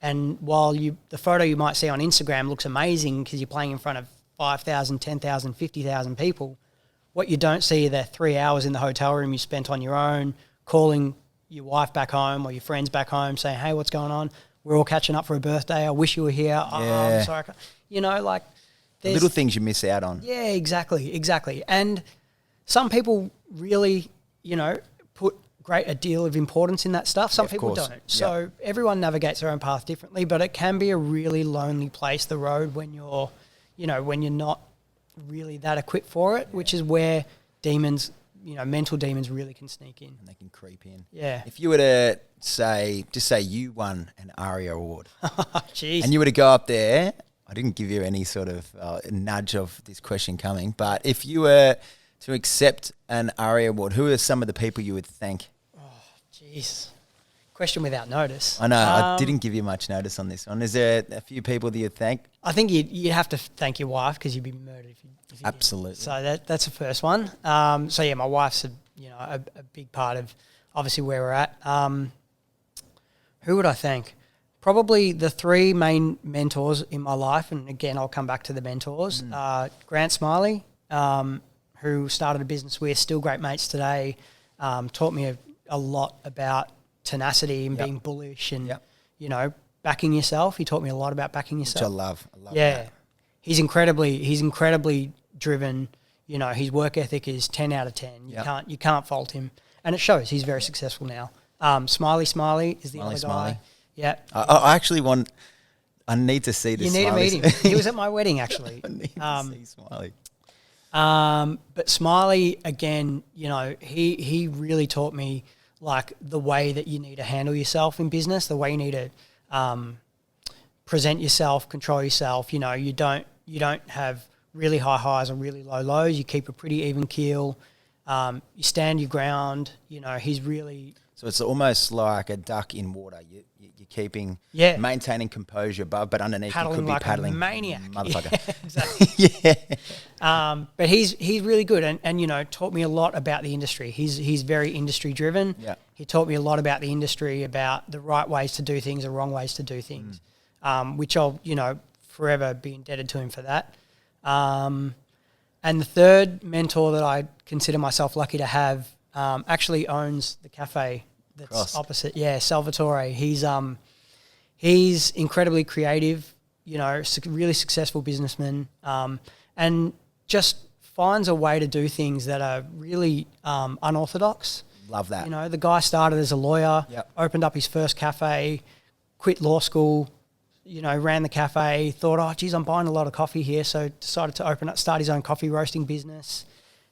Speaker 2: And while the photo you might see on Instagram looks amazing because you're playing in front of 5,000, 10,000, 50,000 people, what you don't see are the 3 hours in the hotel room you spent on your own, calling your wife back home or your friends back home saying, hey, what's going on? We're all catching up for a birthday. I wish you were here. Oh, I'm sorry. Like
Speaker 1: the little things you miss out on.
Speaker 2: Yeah, exactly. And some people really, put a deal of importance in that stuff. Some people don't. So everyone navigates their own path differently, but it can be a really lonely place, the road, when you're, when you're not really that equipped for it, which is where demons, mental demons really can sneak in.
Speaker 1: And they can creep in.
Speaker 2: Yeah.
Speaker 1: If you were to say you won an Aria Award.
Speaker 2: Jeez.
Speaker 1: And you were to go up there, I didn't give you any sort of nudge of this question coming, but if you were to accept an Aria Award, who are some of the people you would thank?
Speaker 2: Oh, jeez. Question without notice.
Speaker 1: I know, I didn't give you much notice on this one. Is there a few people that you'd thank?
Speaker 2: I think you'd have to thank your wife because you'd be murdered if you
Speaker 1: Absolutely.
Speaker 2: didn't. So that's the first one. My wife's a big part of obviously where we're at. Who would I thank? Probably the three main mentors in my life, and again, I'll come back to the mentors. Grant Smiley, who started a business with, still great mates today, taught me a lot about tenacity and being bullish and, backing yourself. He taught me a lot about backing yourself.
Speaker 1: Which I love that.
Speaker 2: He's incredibly driven. His work ethic is 10 out of 10. You can't fault him. And it shows. He's very successful now. Smiley is the other guy. Yeah.
Speaker 1: I actually I need to see this.
Speaker 2: You need to meet him. He was at my wedding, actually.
Speaker 1: I need to see Smiley.
Speaker 2: But Smiley, again, he really taught me like the way that you need to handle yourself in business, the way you need to present yourself, control yourself. You don't have really high highs or really low lows. You keep a pretty even keel. You stand your ground. He's really...
Speaker 1: So it's almost like a duck in water. You're keeping, maintaining composure above, but underneath you could be
Speaker 2: like
Speaker 1: paddling.
Speaker 2: A maniac.
Speaker 1: Motherfucker.
Speaker 2: Yeah, exactly. But he's really good and taught me a lot about the industry. He's very industry driven.
Speaker 1: Yeah.
Speaker 2: He taught me a lot about the industry, about the right ways to do things, the wrong ways to do things, which I'll, forever be indebted to him for that. And the third mentor that I consider myself lucky to have actually owns the cafe that's opposite. Yeah, Salvatore. He's incredibly creative, really successful businessman, and just finds a way to do things that are really unorthodox.
Speaker 1: Love that.
Speaker 2: The guy started as a lawyer, opened up his first cafe, quit law school, ran the cafe, thought, oh, geez, I'm buying a lot of coffee here, so decided to start his own coffee roasting business.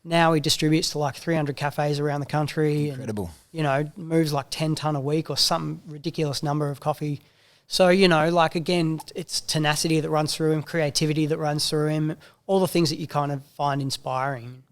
Speaker 2: Now he distributes to like 300 cafes around the country.
Speaker 1: Incredible.
Speaker 2: And, moves like 10 ton a week or some ridiculous number of coffee. So, again, it's tenacity that runs through him, creativity that runs through him, all the things that you kind of find inspiring.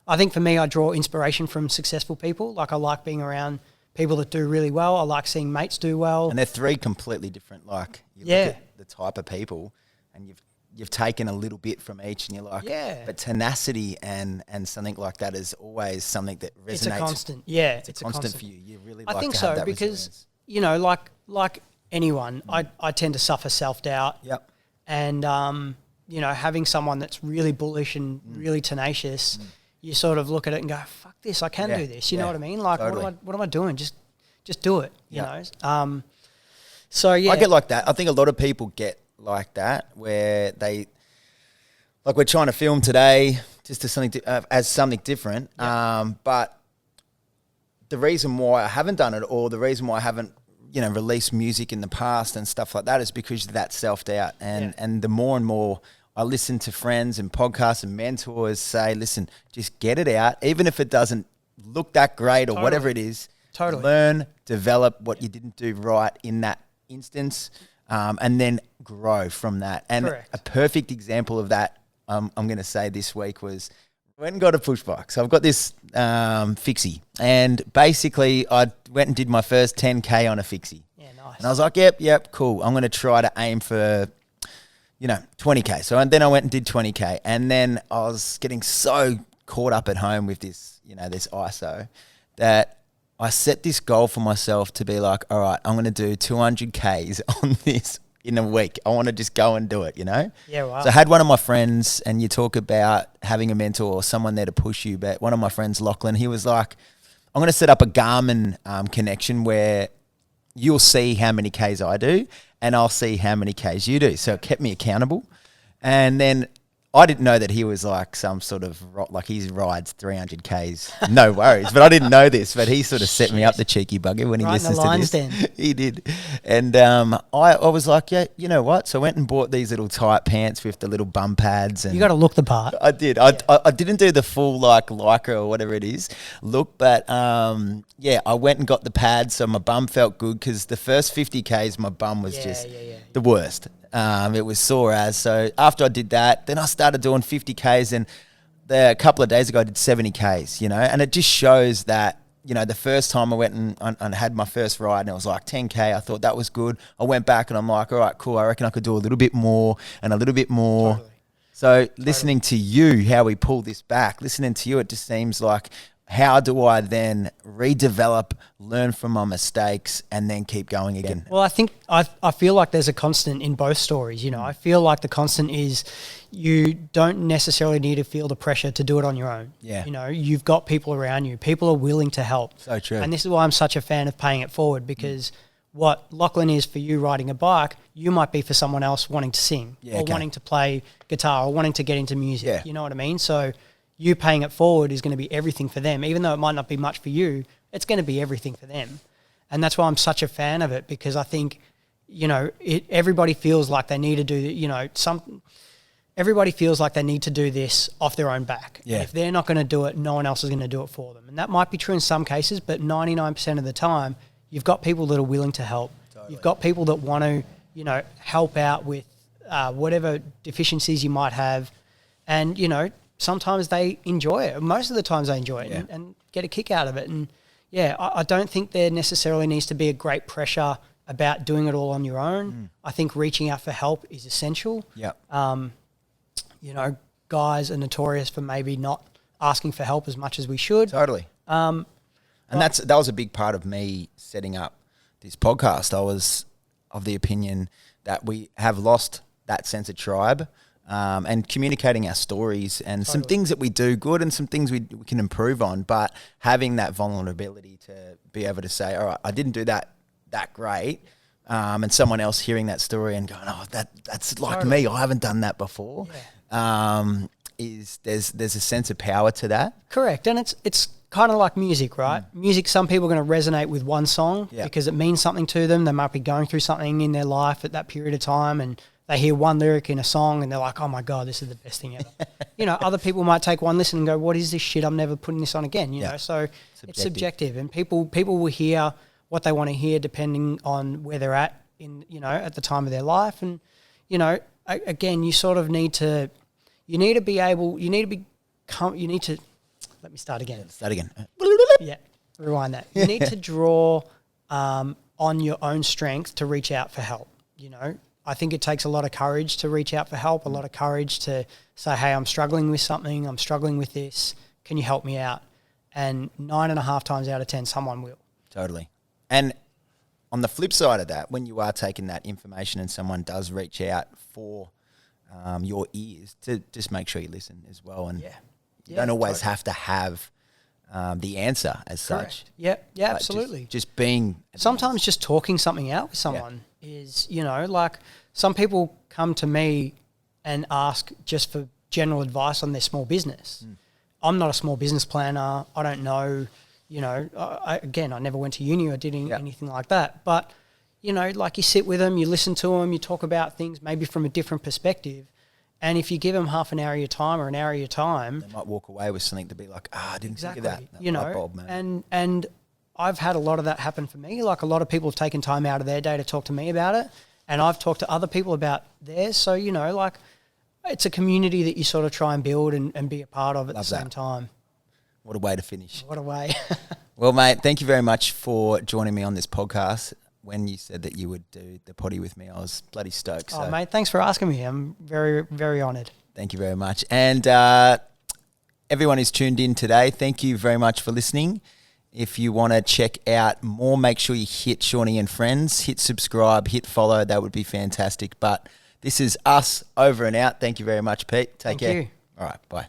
Speaker 2: I think for me, I draw inspiration from successful people. Like I like being around people that do really well. I like seeing mates do well.
Speaker 1: And they're three completely different, like, you look at the type of people and you've taken a little bit from each and you're like, but tenacity and something like that is always something that resonates.
Speaker 2: It's a constant. Yeah.
Speaker 1: It's a constant for you. You really like
Speaker 2: I think
Speaker 1: to have
Speaker 2: so
Speaker 1: that
Speaker 2: because,
Speaker 1: resilience.
Speaker 2: you know, like anyone, I tend to suffer self-doubt.
Speaker 1: Yep.
Speaker 2: And, you know, having someone that's really bullish and really tenacious, you sort of look at it and go, fuck this, I can do this. You know what I mean? Like, what am I doing? Just do it, you know? So, yeah.
Speaker 1: I get like that. I think a lot of people get like that where they, like we're trying to film today just as something different. But the reason why I haven't done it or the reason why I haven't, you know, released music in the past and stuff like that is because of that self-doubt. And the more and more I listen to friends and podcasts and mentors say, listen, just get it out. Even if it doesn't look that great or whatever it is, learn, develop what you didn't do right in that instance, and then grow from that. And a perfect example of that, I'm going to say this week was I went and got a push bike. So I've got this fixie. And basically I went and did my first 10K on a fixie.
Speaker 2: Yeah, nice.
Speaker 1: And I was like, yep, cool. I'm going to try to aim for, you know, 20K. So and then I went and did 20K. And then I was getting so caught up at home with this, you know, this ISO that I set this goal for myself to be like, all right, I'm going to do 200Ks on this in a week. I want to just go and do it, you know?
Speaker 2: Yeah, wow.
Speaker 1: So I had one of my friends, and you talk about having a mentor or someone there to push you, but one of my friends, Lachlan, he was like, I'm going to set up a Garmin connection where you'll see how many Ks I do and I'll see how many Ks you do. So it kept me accountable. And then I didn't know that he was like some sort of, like he rides 300 Ks, no worries. But I didn't know this, but he sort of set me up, the cheeky bugger, when he listens to this.
Speaker 2: Then.
Speaker 1: He did. And I was like, yeah, you know what? So I went and bought these little tight pants with the little bum pads. And
Speaker 2: you got to look the part.
Speaker 1: I did. I didn't do the full like Lycra or whatever it is look, but yeah, I went and got the pads so my bum felt good because the first 50 Ks my bum was just the worst. It was sore as. So after I did that, then I started doing 50 Ks, and a couple of days ago I did 70 Ks, you know, and it just shows that, you know, the first time I went and had my first ride and it was like 10K, I thought that was good. I went back and I'm like, all right, cool. I reckon I could do a little bit more and a little bit more.
Speaker 2: Totally.
Speaker 1: So listening to you, how we pull this back, listening to you, it just seems like, how do I then redevelop, learn from my mistakes, and then keep going again?
Speaker 2: Well, I think I feel like there's a constant in both stories. You know, I feel like the constant is you don't necessarily need to feel the pressure to do it on your own.
Speaker 1: Yeah.
Speaker 2: You know, you've got people around you. People are willing to help.
Speaker 1: So true.
Speaker 2: And this is why I'm such a fan of paying it forward, because what Lachlan is for you riding a bike, you might be for someone else wanting to sing wanting to play guitar or wanting to get into music.
Speaker 1: Yeah.
Speaker 2: You know what I mean? So you paying it forward is going to be everything for them. Even though it might not be much for you, it's going to be everything for them. And that's why I'm such a fan of it, because I think, you know, everybody feels like they need to do, you know, everybody feels like they need to do this off their own back.
Speaker 1: Yeah.
Speaker 2: And if they're not going to do it, no one else is going to do it for them. And that might be true in some cases, but 99% of the time, you've got people that are willing to help. Totally. You've got people that want to, you know, help out with whatever deficiencies you might have. And, you know, sometimes they enjoy it. Most of the times they enjoy it and get a kick out of it. And, yeah, I don't think there necessarily needs to be a great pressure about doing it all on your own. I think reaching out for help is essential.
Speaker 1: Yep.
Speaker 2: You know, guys are notorious for maybe not asking for help as much as we should.
Speaker 1: Totally. And that was a big part of me setting up this podcast. I was of the opinion that we have lost that sense of tribe. And communicating our stories and some things that we do good and some things we can improve on, but having that vulnerability to be able to say, all right, I didn't do that great, and someone else hearing that story and going, oh, that's like me, I haven't done that before. There's a sense of power to that.
Speaker 2: Correct, and it's kind of like music, right? Music, some people are going to resonate with one song because it means something to them. They might be going through something in their life at that period of time, and they hear one lyric in a song and they're like, oh my God, this is the best thing ever. You know, other people might take one listen and go, what is this shit? I'm never putting this on again, you know? So it's subjective, and people will hear what they want to hear depending on where they're at in, you know, at the time of their life. And, you know, again, you sort of need to you need to be able, you need to, let me start again.
Speaker 1: Start again.
Speaker 2: Yeah, rewind that. You need to draw on your own strength to reach out for help. You know, I think it takes a lot of courage to reach out for help, a lot of courage to say, hey, I'm struggling with something, I'm struggling with this, can you help me out? And 9.5 times out of 10, someone will.
Speaker 1: Totally. And on the flip side of that, when you are taking that information and someone does reach out for your ears, to just make sure you listen as well. And you don't always have to have the answer as such.
Speaker 2: Yeah, absolutely.
Speaker 1: Just being...
Speaker 2: Sometimes just talking something out with someone is, you know, like some people come to me and ask just for general advice on their small business. I'm not a small business planner. I don't know, you know, I never went to uni or did anything like that. But, you know, like you sit with them, you listen to them, you talk about things maybe from a different perspective. And if you give them half an hour of your time or an hour of your time... They
Speaker 1: might walk away with something to be like, I didn't think of that
Speaker 2: you know,
Speaker 1: light bulb, man.
Speaker 2: And I've had a lot of that happen for me. Like a lot of people have taken time out of their day to talk to me about it. And I've talked to other people about theirs. So, you know, like it's a community that you sort of try and build and be a part of at the same time.
Speaker 1: What a way to finish.
Speaker 2: What a way.
Speaker 1: Well, mate, thank you very much for joining me on this podcast. When you said that you would do the potty with me, I was bloody stoked.
Speaker 2: Oh, mate, thanks for asking me. I'm very, very honoured.
Speaker 1: Thank you very much. And everyone who's tuned in today, thank you very much for listening. If you want to check out more, make sure you hit Seani and Friends, hit subscribe, hit follow. That would be fantastic. But this is us over and out. Thank you very much, Pete. Take care.
Speaker 2: Thank you.
Speaker 1: All right, bye.